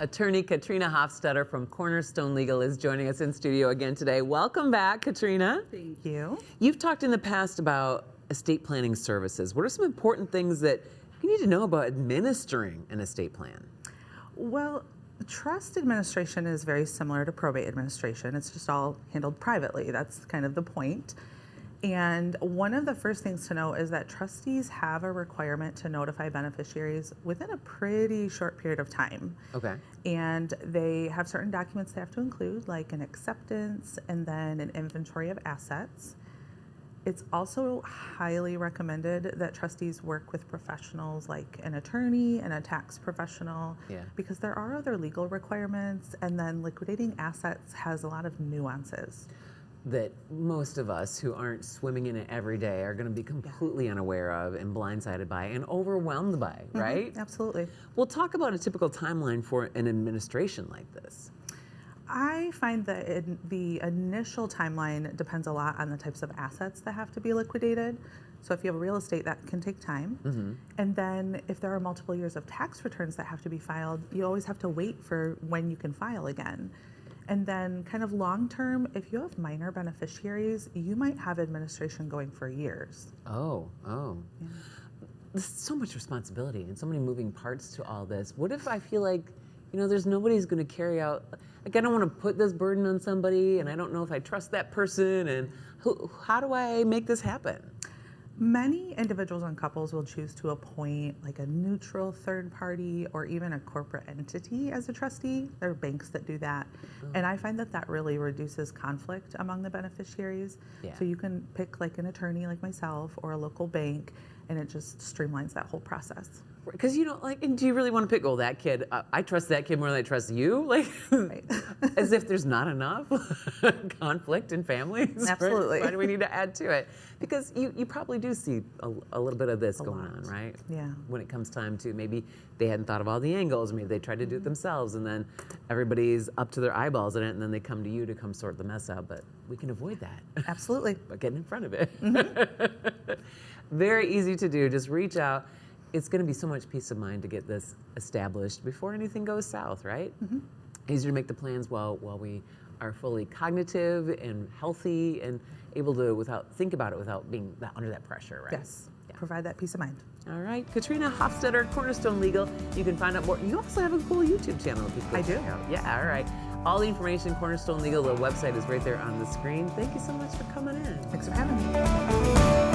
Attorney Katrina Hofstetter from Cornerstone Legal is joining us in studio again today. Welcome back, Katrina. Thank you. You've talked in the past about estate planning services. What are some important things that you need to know about administering an estate plan? Well, trust administration is very similar to probate administration. It's just all handled privately. That's kind of the point. And one of the first things to know is that trustees have a requirement to notify beneficiaries within a pretty short period of time. Okay. And they have certain documents they have to include, like an acceptance and then an inventory of assets. It's also highly recommended that trustees work with professionals like an attorney and a tax professional, because there are other legal requirements, and then liquidating assets has a lot of nuances That most of us who aren't swimming in it every day are going to be completely unaware of and blindsided by and overwhelmed by, right? Absolutely. We'll talk about a typical timeline for an administration like this. I find that the initial timeline depends a lot on the types of assets that have to be liquidated. So if you have real estate, that can take time. And then if there are multiple years of tax returns that have to be filed, you always have to wait for when you can file again. And then kind of long term, if you have minor beneficiaries, you might have administration going for years. Oh. There's so much responsibility and so many moving parts to all this. What if I feel like, there's nobody who's going to carry out, like I don't want to put this burden on somebody and I don't know if I trust that person, and how do I make this happen? Many individuals and couples will choose to appoint like a neutral third party or even a corporate entity as a trustee. There are banks that do that. And I find that really reduces conflict among the beneficiaries. So you can pick like an attorney like myself or a local bank, and it just streamlines that whole process. Because and do you really want to pick, that kid, I trust that kid more than I trust you? Right. As if there's not enough conflict in families. Absolutely. Right? Why do we need to add to it? Because you probably do see a little bit of this going on, right? Yeah. When it comes time to, maybe they hadn't thought of all the angles, maybe they tried to do it themselves, and then everybody's up to their eyeballs in it, and then they come to you to come sort the mess out. But we can avoid that. Absolutely. By getting in front of it. Very easy to do. Just reach out. It's going to be so much peace of mind to get this established before anything goes south, right? Easier to make the plans while we are fully cognitive and healthy and able to think about it without being under that pressure, right? Yes. Provide that peace of mind. All right. Katrina Hofstetter, Cornerstone Legal. You can find out more. You also have a cool YouTube channel. If people I do. Check out. Yeah, all right. All the information, Cornerstone Legal, the website is right there on the screen. Thank you so much for coming in. Thanks for having me.